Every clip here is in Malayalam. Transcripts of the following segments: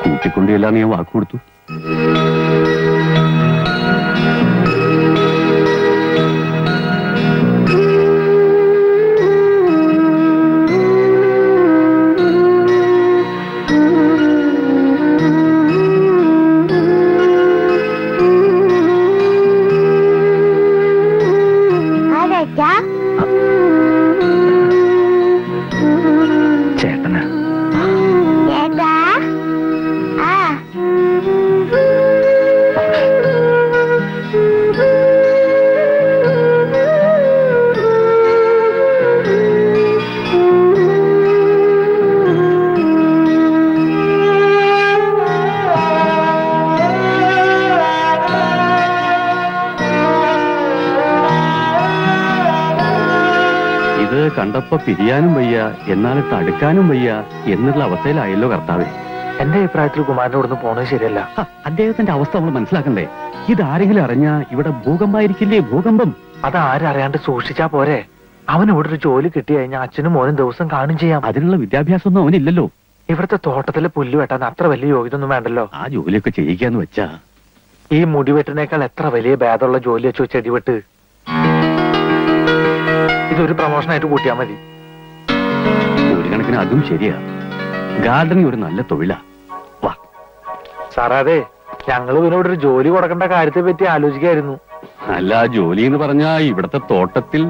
കൂട്ടിക്കൊണ്ടില്ലാന്ന് ഞാൻ വാക്ക് കൊടുത്തു. ചേട്ടനാ. കണ്ടപ്പോ പിരിയാനും വയ്യ, എന്നാലിട്ട് അടുക്കാനും വയ്യ എന്നുള്ള അവസ്ഥയിലായല്ലോ കർത്താവേ. എന്റെ അഭിപ്രായത്തിൽ കുമാരന്റെ ഇവിടുന്ന് പോണത് ശരിയല്ല. അദ്ദേഹത്തിന്റെ അവസ്ഥ നമ്മൾ മനസ്സിലാക്കണ്ടേ? ഇതാരെങ്കിലും അറിഞ്ഞാ ഇവിടെ ഭൂകമ്പായിരിക്കില്ലേ? ഭൂകമ്പം. അത് ആരറിയാണ്ട് സൂക്ഷിച്ചാ പോരെ? അവൻ ഇവിടെ ഒരു ജോലി കിട്ടി കഴിഞ്ഞാൽ അച്ഛനും മോനും ദിവസം കാണും ചെയ്യാം. അതിനുള്ള വിദ്യാഭ്യാസമൊന്നും അവനില്ലല്ലോ. ഇവിടുത്തെ തോട്ടത്തിലെ പുല്ല് വെട്ടാൻ അത്ര വലിയ യോഗ്യത ഒന്നും വേണ്ടല്ലോ. ആ ജോലിയൊക്കെ ചെയ്യിക്കാന്ന് വെച്ചാ ഈ മുടി വെട്ടിനേക്കാൾ എത്ര വലിയ ഭേദമുള്ള ജോലി വെച്ചോ ചെടി വെട്ട്. ഇതൊരു പ്രൊമോഷനായിട്ട് കൂട്ടിയാ മതി. ഒരു കണക്കിന് അതും ശരിയാ. ഗാർഡനിങ് ഒരു നല്ല തൊഴിലാ. വാ സാറേ, അതെ ഞങ്ങൾ ഇവനോട് ഒരു ജോലി കൊടുക്കേണ്ട കാര്യത്തെ പറ്റി ആലോചിക്കായിരുന്നു. അല്ല, ജോലി എന്ന് പറഞ്ഞാ ഇവിടത്തെ തോട്ടത്തിൽ.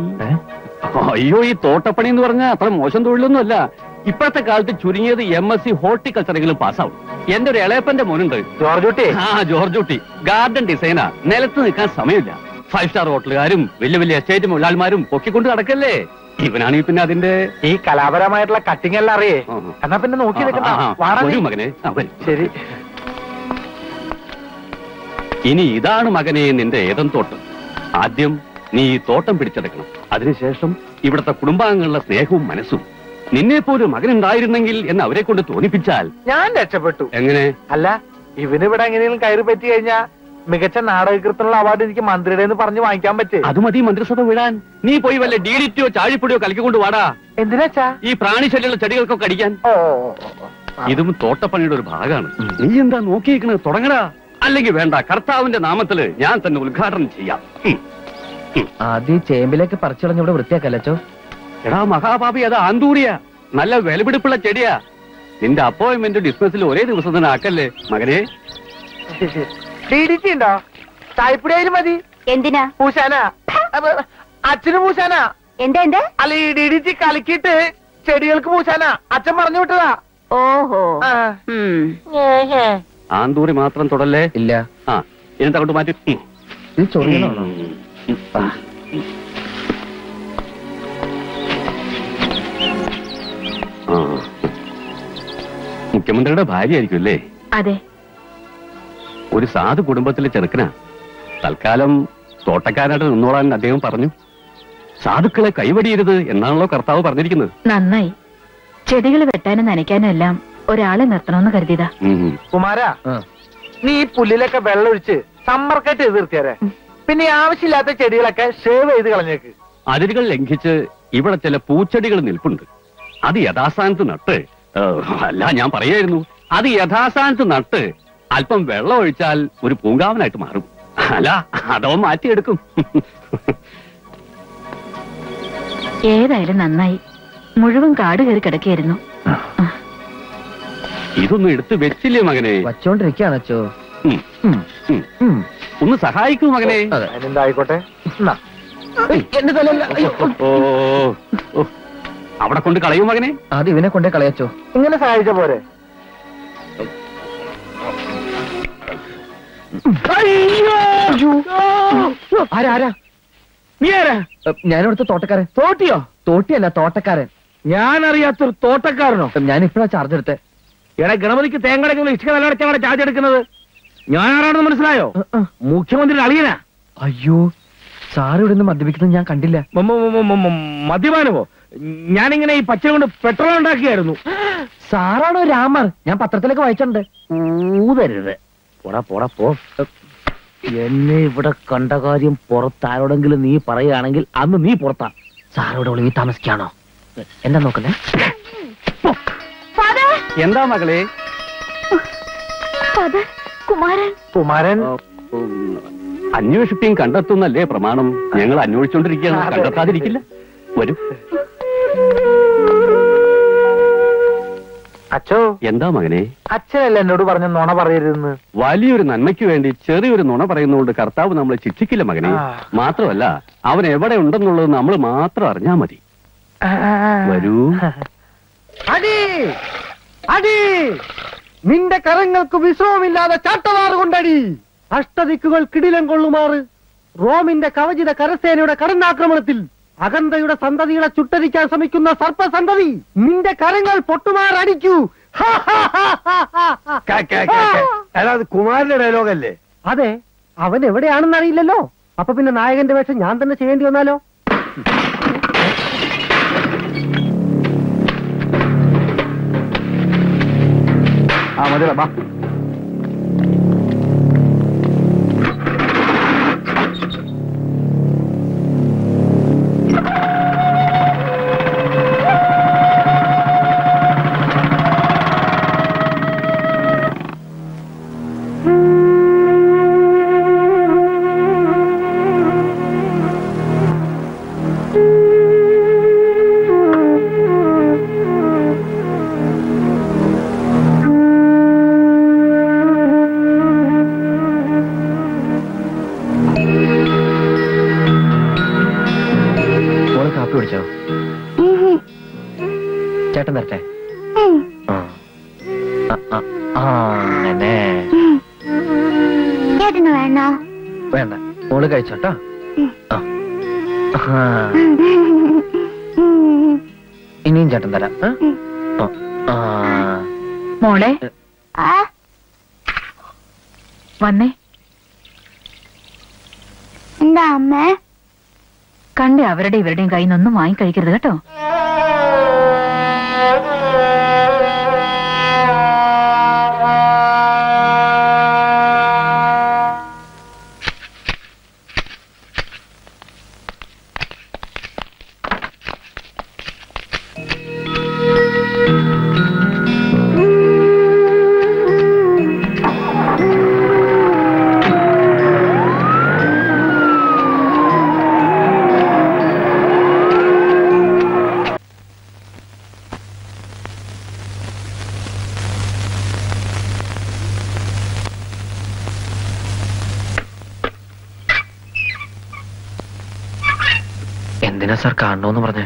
അയ്യോ, ഈ തോട്ടപ്പണി എന്ന് പറഞ്ഞാൽ അത്ര മോശം തൊഴിലൊന്നും അല്ല. ഇപ്പോഴത്തെ കാലത്ത് ചുരുങ്ങിയത് MSc ഹോർട്ടിക്കൾച്ചറെങ്കിലും പാസ്സാവും. എന്റെ ഒരു ഇളയപ്പന്റെ മോനുണ്ട്, ജോർജൂട്ടി. ജോർജൂട്ടി ഗാർഡൻ ഡിസൈനാ. നിലത്ത് നിൽക്കാൻ സമയമില്ല. 5 സ്റ്റാർ ഹോട്ടലുകാരും വലിയ വലിയ എസ്റ്റേറ്റ് മുതലാളിമാരും പൊക്കിക്കൊണ്ട് നടക്കല്ലേ. ഇവനാണെങ്കിൽ പിന്നെ അതിന്റെ ഈ കലാപരമായിട്ടുള്ള കട്ടിങ് എല്ലാം അറിയേ. എന്നാ പിന്നെ നോക്കി മകനെ. ശരി. ഇനി ഇതാണ് മകനെ നിന്റെ ഏതൻ തോട്ടം. ആദ്യം നീ ഈ തോട്ടം പിടിച്ചെടുക്കണം. അതിനുശേഷം ഇവിടുത്തെ കുടുംബാംഗങ്ങളുടെ സ്നേഹവും മനസ്സും. നിന്നെ പോലും മകനുണ്ടായിരുന്നെങ്കിൽ എന്ന് അവരെ കൊണ്ട് തോന്നിപ്പിച്ചാൽ ഞാൻ രക്ഷപ്പെട്ടു. എങ്ങനെ? അല്ല, ഇവനിവിടെ എങ്ങനെയും കയറി പറ്റി കഴിഞ്ഞാ മികച്ച നാടകകൃത്തിനുള്ള അവാർഡ് എനിക്ക് മന്ത്രിയുടെ പറഞ്ഞ് വാങ്ങിക്കാൻ പറ്റേ. അത് മതി മന്ത്രിസഭ വിടാൻ. നീ പോയി വല്ല DDTയോ ചാഴിപ്പൊടിയോ കലക്കിക്കൊണ്ട് വാടാ. എന്തിനാച്ചാ? ഈ പ്രാണിശല്യമുള്ള ചെടികൾക്കൊക്കെ അടിക്കാൻ. ഇതും തോട്ടപ്പണിയുടെ ഒരു ഭാഗമാണ്. നീ എന്താ നോക്കിയിരിക്കണത്? തുടങ്ങടാ. അല്ലെങ്കിൽ വേണ്ട, കർത്താവിന്റെ നാമത്തില് ഞാൻ തന്നെ ഉദ്ഘാടനം ചെയ്യാം. ആദ്യം ചേമ്പിലേക്ക് പറിച്ചളഞ്ഞ ഇവിടെ വൃത്തിയാക്കല്ലോ. എടാ മഹാപാപി, അത് ആന്തൂറിയ നല്ല വിലപിടിപ്പുള്ള ചെടിയാ. നിന്റെ അപ്പോയിന്റ്മെന്റ് ഡിസ്മസിൽ ഒരേ ദിവസം തന്നെ ആക്കല്ലേ മകനെ. DDT ഉണ്ടോ? ചായപ്പൊടിയായാലും മതി. എന്തിനാ? പൂശാന. അച്ഛന് പൂശാന. എന്താ? അല്ല, ഈ DDT കലക്കിയിട്ട് ചെടികൾക്ക് പൂശാന. അച്ഛൻ പറഞ്ഞു വിട്ടതാ. ഓഹോ. ആന്തൂറി മാത്രം തൊടല്ലേ. ഇല്ല. എന്നിട്ട് അങ്ങോട്ട് മാറ്റി. ഇത് ചൊറിയണോ? മുഖ്യമന്ത്രിയുടെ ഭാര്യ ആയിരിക്കും അല്ലേ? അതെ. ഒരു സാധു കുടുംബത്തിലെ ചെറുക്കനാ. തൽക്കാലം തോട്ടക്കാരായിട്ട് നിന്നോളാൻ അദ്ദേഹം പറഞ്ഞു. സാധുക്കളെ കൈവടിയരുത് എന്നാണല്ലോ കർത്താവ് പറഞ്ഞിരിക്കുന്നത്. നന്നായി. ചെടികൾ വെട്ടാനും നനയ്ക്കാനും എല്ലാം ഒരാളെ നിർത്തണമെന്ന് കരുതിയതാ. കുമാരാ, നീ ഈ പുല്ലിലൊക്കെ വെള്ളം ഒഴിച്ച് സമ്മർക്കായിട്ട് ചെയ്ത് നിർത്തിയാരെ. പിന്നെ ആവശ്യമില്ലാത്ത ചെടികളൊക്കെ ഷേവ് ചെയ്ത് കളഞ്ഞേക്ക്. അതിരുകൾ ലംഘിച്ച് ഇവിടെ ചില പൂച്ചെടികൾ നിൽപ്പുണ്ട്. അത് യഥാസ്ഥാനത്ത് നട്ട്, അല്ല ഞാൻ പറയായിരുന്നു, അത് യഥാസ്ഥാനത്ത് നട്ട് അല്പം വെള്ളം ഒഴിച്ചാൽ ഒരു പൂങ്കാവനായിട്ട് മാറും. അല്ല, അതോ മാറ്റിയെടുക്കും. ഏതായാലും നന്നായി. മുഴുവൻ കാട് കയറി കിടക്കുകയായിരുന്നു. ഇതൊന്നും എടുത്ത് വെച്ചില്ലേ മകനെ? വച്ചോണ്ടിരിക്കുകയാണ് അച്ചോ. ഒന്ന് സഹായിക്കൂ മകനെ. ആയിക്കോട്ടെ. അവിടെ കൊണ്ട് കളയൂ മകനെ. അത് ഇവനെ കൊണ്ടേ കളയച്ചോ. ഇങ്ങനെ സഹായിച്ച പോരെ? ആരാ? നീ ആരാ? ഞാനിവിടുത്തെ തോട്ടക്കാരൻ. തോട്ടിയോ? തോട്ടിയല്ല, തോട്ടക്കാരൻ. ഞാൻ അറിയാത്തൊരു തോട്ടക്കാരനോ? ഞാൻ ഇപ്പഴാ ചാർജ് എടുത്തേ. എടാ, ഗണപതിക്ക് തേങ്ങടക്കുന്ന ഇഷ്ട നിലടച്ചാണ് ചാർജ് എടുക്കുന്നത്. ഞാൻ ആരാണെന്ന് മനസ്സിലായോ? മുഖ്യമന്ത്രി അളിയനാ. അയ്യോ, സാറ് ഇവിടെ നിന്ന് മദ്യപിക്കുന്നത് ഞാൻ കണ്ടില്ല. മദ്യപാനമോ? ഞാനിങ്ങനെ ഈ പച്ച കൊണ്ട് പെട്രോൾ ഉണ്ടാക്കിയായിരുന്നു. സാറാണോ രാമർ? ഞാൻ പത്രത്തിലേക്ക് വായിച്ചിട്ടുണ്ട്. ഊതരുത്. പോടാ പോടാ പോ. എന്നെ ഇവിടെ കണ്ട കാര്യം പുറത്താരോടെങ്കിലും നീ പറയുകയാണെങ്കിൽ അന്ന് നീ പുറത്താ. സാറിവിടെ ഒളിവി താമസിക്കാണോ? എന്താ നോക്കുന്നേ? എന്താ മകളെ? കുമാരൻ അന്വേഷിപ്പിയും കണ്ടെത്തുന്നല്ലേ പ്രമാണം. ഞങ്ങൾ അന്വേഷിച്ചുകൊണ്ടിരിക്കുകയാണ്, കണ്ടെത്താതിരിക്കില്ല. വരൂ. അച്ഛോ. എന്താ മകനെ? അച്ഛനല്ല എന്നോട് പറഞ്ഞ നുണ പറയരുതെന്ന്. വലിയൊരു നന്മയ്ക്ക് വേണ്ടി ചെറിയൊരു നുണ പറയുന്നതുകൊണ്ട് കർത്താവ് നമ്മളെ ശിക്ഷിക്കില്ല മകനെ. മാത്രമല്ല, അവൻ എവിടെ ഉണ്ടെന്നുള്ളത് നമ്മൾ മാത്രം അറിഞ്ഞാ മതി. വരൂ. അടി അടി, നിന്റെ കരങ്ങൾക്ക് വിശ്രമമില്ലാതെ ചാട്ടവാറ് കൊണ്ടടി. അഷ്ടദിക്കുകൾ കിടിലം കൊള്ളുമാറ് റോമിന്റെ കവചിത കരസേനയുടെ കടന്നാക്രമണത്തിൽ അകന്തയുടെ സന്തതികളെ ചുട്ടരിക്കാൻ ശ്രമിക്കുന്ന സർപ്പസന്തതി, നിന്റെ കരങ്ങൾ പൊട്ടുമാറടിക്കൂ. അതായത് കുമാരന്റെ ഡയലോഗല്ലേ? അതെ, അവൻ എവിടെയാണെന്ന് അറിയില്ലല്ലോ. അപ്പൊ പിന്നെ നായകന്റെ വേഷം ഞാൻ തന്നെ ചെയ്യേണ്ടി വന്നാലോ? മതി ബാ. ചേട്ടൻ തരട്ടെ? അങ്ങനെ വേണോ? വേണ്ട, മോള് കഴിച്ചോട്ടോ. ഇനിയും ചേട്ടൻ തരാം. മോളെ വന്നേ. എന്താ അമ്മേ? കണ്ടേ അവരുടെ ഇവരുടെയും കയ്യിൽ നിന്നൊന്നും വാങ്ങിക്കഴിക്കരുത് കേട്ടോ. എന്തിനാ സാർ കാണണോന്ന് പറഞ്ഞേ?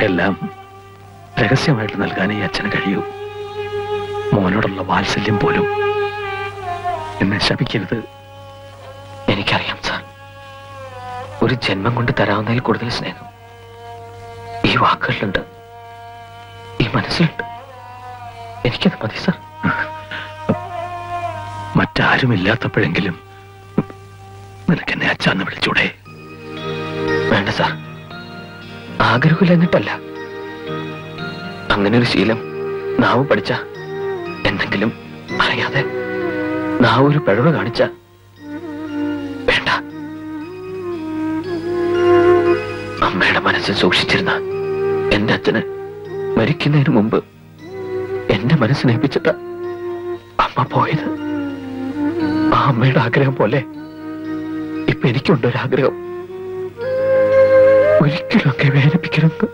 എല്ലാം രഹസ്യമായിട്ട് നൽകാൻ ഈ അച്ഛന് കഴിയൂ. മോനോടുള്ള വാത്സല്യം പോലും എന്നെ ശപിക്കരുത്. എനിക്കറിയാം സാർ, ഒരു ജന്മം കൊണ്ട് തരാവുന്നതിൽ കൂടുതൽ സ്നേഹം ഈ വാക്കുകളിലുണ്ട്, ഈ മനസ്സിലുണ്ട്. എനിക്കത് മതി സാർ. മറ്റാരുമില്ലാത്തപ്പോഴെങ്കിലും നിനക്കെന്നെ അച്ഛന്ന് വിളിച്ചൂടെ? വേണ്ട സാർ, ആഗ്രഹമില്ല എന്നിട്ടല്ല. അങ്ങനെ ഒരു ശീലം നാവ് പഠിച്ച, എന്തെങ്കിലും അറിയാതെ നാവ് ഒരു പിഴവ് കാണിച്ച വേണ്ട. അമ്മയുടെ മനസ്സിൽ സൂക്ഷിച്ചിരുന്ന എന്റെ അച്ഛന് മരിക്കുന്നതിന് മുമ്പ് എന്റെ മനസ്സിനേൽപ്പിച്ചിട്ട അമ്മ പോയത്. ആ അമ്മയുടെ ആഗ്രഹം പോലെ ഇപ്പൊ എനിക്കുണ്ടൊരാഗ്രഹം, ഒരിക്കലും ഒക്കെ വേദനിപ്പിക്കരുത്.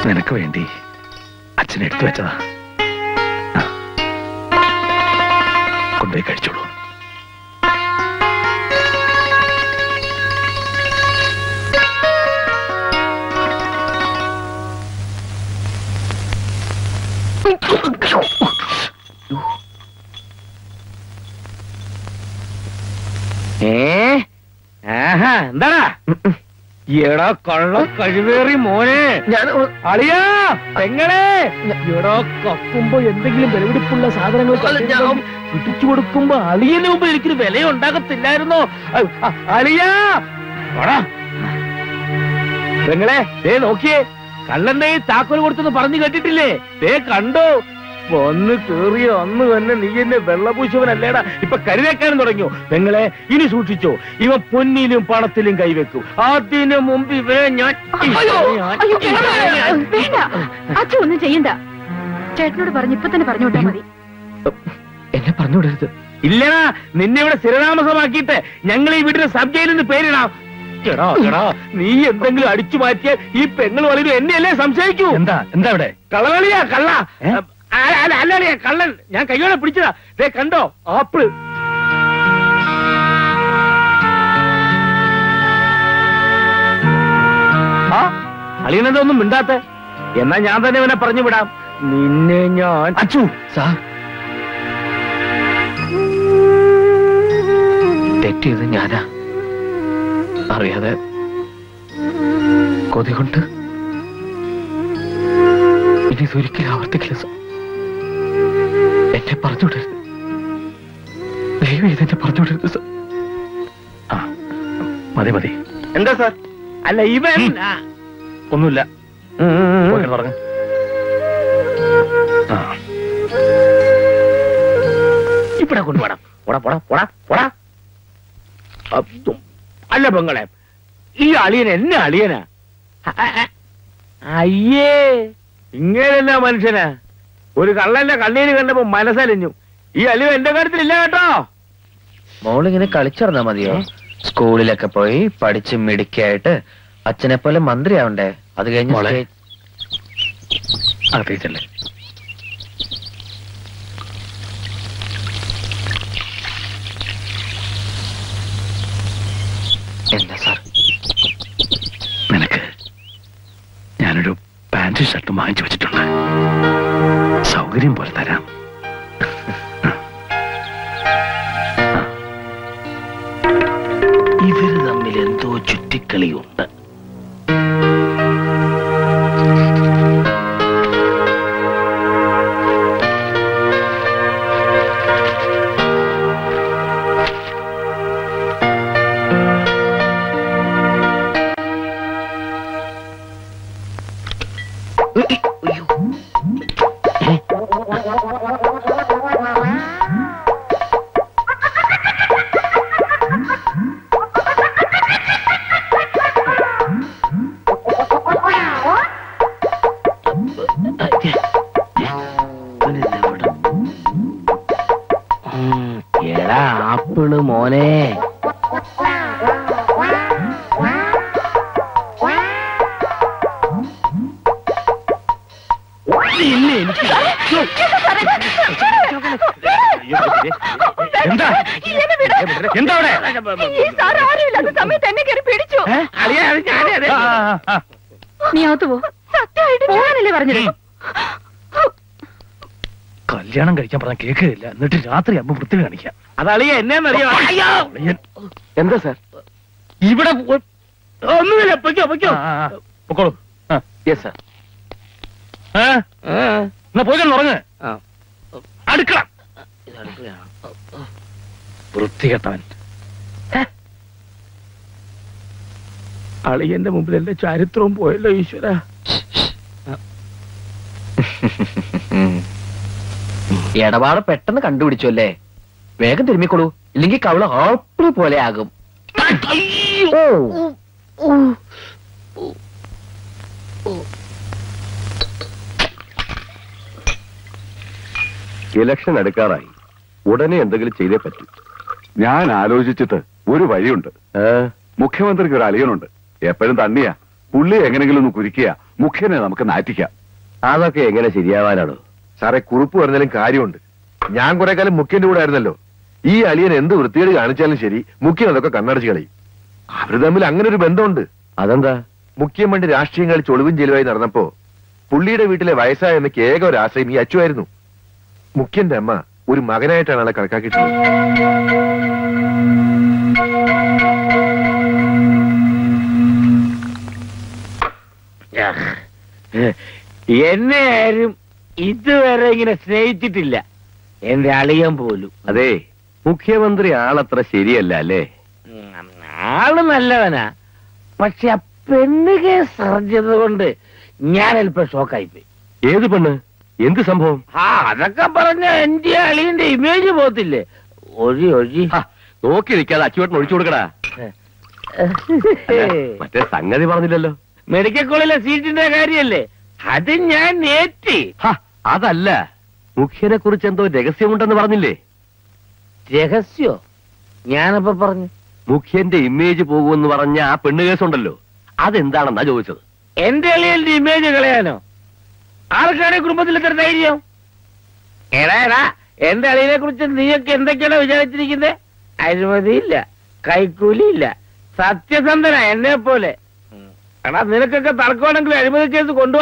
നിനക്ക് വേണ്ടി അച്ഛനെ എടുത്തു വെച്ചതാ, കൊണ്ടുപോയി കഴിച്ചോളൂ. എന്താടാ എടാ കള്ള കഴിവേറി മോനെ, ഞാൻ അളിയാ പെങ്ങളെ, എടാ കക്കുമ്പോ എന്തെങ്കിലും വിലപിടിപ്പുള്ള സാധനങ്ങൾ പിടിച്ചു കൊടുക്കുമ്പോ അളിയന് മുമ്പ് എനിക്കൊരു വില ഉണ്ടാകത്തില്ലായിരുന്നോ? അളിയാ പെങ്ങളെ, ദേ നോക്കിയേ, കള്ളന്റെ താക്കോൽ കൊടുത്തെന്ന് പറഞ്ഞു കേട്ടിട്ടില്ലേ? ദേ കണ്ടോ, വന്ന് കേറിയ അന്ന് തന്നെ നീ എന്നെ വെള്ളപൂശവനല്ലേടാ, ഇപ്പൊ കരുതേക്കാനും തുടങ്ങിയോ? പെങ്ങളെ ഇനി സൂക്ഷിച്ചോ, ഇവൻ പൊന്നിലും പണത്തിലും കൈവെക്കും. അതിനു മുമ്പ് ഇവരെ ഞാൻ അച്ഛൻ ഒന്നും ചെയ്യണ്ട. ചേട്ടനോട് പറഞ്ഞു ഇപ്പൊ തന്നെ പറഞ്ഞു വിട്ടാ മതി. എന്നെ പറഞ്ഞുവിടരുത്. ഇല്ലടാ, നിന്നെ ഇവിടെ സ്ഥിരതാമസമാക്കിയിട്ട് ഞങ്ങൾ ഈ വീട്ടിലെ സബ് ജയിലിൽ നിന്ന് പേരിടാം. എടാ നീ എന്തെങ്കിലും അടിച്ചു മാറ്റിയാൽ ഈ പെങ്ങൾ വളരും, എന്നെയല്ലേ സംശയിക്കൂ. എന്താ ഇവിടെ കള്ളകളിയാ? കള്ള അല്ലേ കള്ളൻ, ഞാൻ കയ്യോടെ പിടിച്ചതാ. ദേ കണ്ടോ ആപ്പിള്. അളിയനെന്തൊന്നും മിണ്ടാത്ത? എന്നാ ഞാൻ തന്നെ ഇവനെ പറഞ്ഞു വിടാം. നിന്നെ ഞാൻ അച്ചു സാർ തെറ്റിയത് ഞാനാ, അറിയാതെ കൊതി കൊണ്ട്. ഇനി ഇതൊരിക്കലും ആവർത്തിക്കില്ല സാർ. എന്നെ പറഞ്ഞുവിടരുത്, ദയവ് ചെയ്ത് എന്നെ പറഞ്ഞുവിടരുത് സാർ. മതി മതി. എന്താ സാർ? അല്ല ഇവൻ ഒന്നുമില്ല, പറഞ്ഞു. ഇവിടെ കൊണ്ടുപോടാം. പോടാ പോടാ പോടാ പോടാ. അല്ല പെങ്ങളെ, ഈ അളിയൻ എന്നെ അളിയനാ? അയ്യേ, ഇങ്ങനെന്നാ മനുഷ്യനാ? ഒരു കള്ളന്റെ കണ്ണീര് കണ്ടപ്പോ മനസ്സലിഞ്ഞു. ഈ അലിവ് എന്റെ കാര്യത്തിലില്ല കേട്ടോ. മോളിങ്ങനെ കളിച്ചിറന്നാ മതിയോ? സ്കൂളിലൊക്കെ പോയി പഠിച്ച് മിടുക്കിയായിട്ട് അച്ഛനെ പോലെ മന്ത്രിയാവണ്ടേ? അത് കഴിഞ്ഞ് അറിയിച്ചല്ലേ. എന്താ സാർ? നിനക്ക് ഞാനൊരു പാന്റ് ഷർട്ട് വാങ്ങിച്ചു വെച്ചിട്ടുണ്ട്, സൗകര്യം പോലെ തരാം. ഇവര് തമ്മിൽ എന്തോ ചുറ്റിക്കളിയുണ്ട്. ആപ്പിള് മോനെ, എന്താ എന്താ സമയത്ത് എന്നെ കയറി പിടിച്ചു. നീ അകത്ത് പോ. സത്യമായിട്ട് ഞാനല്ലേ പറഞ്ഞത്. കല്യാണം കഴിക്കാൻ പറഞ്ഞ കേൾക്കുകയില്ല, എന്നിട്ട് രാത്രി അമ്മ വൃത്തി കാണിക്കാം. അതളിയ എന്നെന്നറിയാം. എന്താ സാർ? ഇവിടെ ഒന്നുമില്ല, പൊയ്ക്കോ പൊയ്ക്കോ. പൊക്കോളൂ. Yes sir. എന്നാ പോയി ഉറങ്ങ്. അടുക്കള വൃത്തികെട്ടവൻ. അളിയന്റെ മുമ്പിൽ എന്റെ ചരിത്രവും പോയല്ലോ ഈശ്വര. ഇടപാട് പെട്ടെന്ന് കണ്ടുപിടിച്ചു അല്ലേ? വേഗം തിരുമ്മിക്കൊള്ളൂ, ഇല്ലെങ്കിൽ കവള ആപ്പിൾ പോലെ ആകും. ഇലക്ഷൻ അടുക്കാറായി, ഉടനെ എന്തെങ്കിലും ചെയ്തേ പറ്റൂ. ഞാൻ ആലോചിച്ചിട്ട് ഒരു വഴിയുണ്ട്. മുഖ്യമന്ത്രിക്ക് ഒരു അളിയനുണ്ട്, എപ്പോഴും തണ്ണിയാ. പുള്ളി എങ്ങനെങ്കിലും ഒന്ന് കുരുക്കിയ മുഖ്യനെ നമുക്ക് നാറ്റിക്കാം. അതൊക്കെ എങ്ങനെ ശരിയാവാനാണോ സാറേ? കുറിപ്പ് പറഞ്ഞാലും കാര്യമുണ്ട്. ഞാൻ കുറെ കാലം മുഖ്യന്റെ കൂടെ ആയിരുന്നല്ലോ. ഈ അളിയൻ എന്ത് വൃത്തികേട് കാണിച്ചാലും ശരി, മുഖ്യൻ അതൊക്കെ കണ്ണടച്ച് കളയും. അവര് തമ്മിൽ അങ്ങനെ ഒരു ബന്ധമുണ്ട്. അതെന്താ? മുഖ്യം വേണ്ടി രാഷ്ട്രീയം കളിച്ച് ഒളിവും ചെലവായി നടന്നപ്പോ പുള്ളിയുടെ വീട്ടിലെ വയസ്സായ അമ്മയ്ക്ക് ഏക ഒരു ആശയം ഈ അച്ചുവായിരുന്നു. മുഖ്യന്റെ അമ്മ ഒരു മകനായിട്ടാണ് ആളെ കണക്കാക്കിയിട്ടുള്ളത്. എന്നെ ആരും ഇതുവരെ ഇങ്ങനെ സ്നേഹിച്ചിട്ടില്ല, എന്റെ അളിയൻ പോലും. അതെ, മുഖ്യമന്ത്രി ആളത്ര ശരിയല്ല അല്ലേ? ആള് നല്ലവനാ, പക്ഷെ ആ പെണ്ണ് കേസ് അറിഞ്ഞത് കൊണ്ട് ഞാൻ അല്പം ഷോക്കായിപ്പോയി. ഏത് പെണ്ണ്? എന്ത് സംഭവം? അതൊക്കെ പറഞ്ഞ എന്റെ അളിയന്റെ ഇമേജ് പോത്തില്ലേ? ഒഴി നോക്കി നിൽക്കാതെ അച്ചുവേട്ടൻ ഒഴിച്ചു കൊടുക്കടാ. മറ്റേ സംഗതി പറഞ്ഞില്ലല്ലോ. മെഡിക്കൽ കോളേജിലെ സീറ്റിന്റെ കാര്യല്ലേ, അത് ഞാൻ നേറ്റി. അതല്ല, മുഖ്യനെ കുറിച്ച് എന്തോ രഹസ്യമുണ്ടെന്ന് പറഞ്ഞില്ലേ? രഹസ്യോ? ഞാനപ്പോ പറഞ്ഞു. മുഖ്യന്റെ ഇമേജ് പോകുമെന്ന് പറഞ്ഞ ആ പെണ്ണ് കേസുണ്ടല്ലോ, അതെന്താണെന്നാ ചോദിച്ചത്. എന്റെ അളിയന്റെ ഇമേജ് കളയാനോ? ആർക്കാണ് കുടുംബത്തിൽ എത്ര ധൈര്യം? എടാ എന്റെ അളിയനെ കുറിച്ച് നീയൊക്കെ എന്തൊക്കെയാണ് വിചാരിച്ചിരിക്കുന്നത്? അഴിമതിയില്ല, കൈക്കൂലിയില്ല, സത്യസന്ധന എന്നെ പോലെ. എടാ നിനക്കൊക്കെ തർക്കമാണെങ്കിൽ അഴിമതി കേസ് കൊണ്ടുപോയി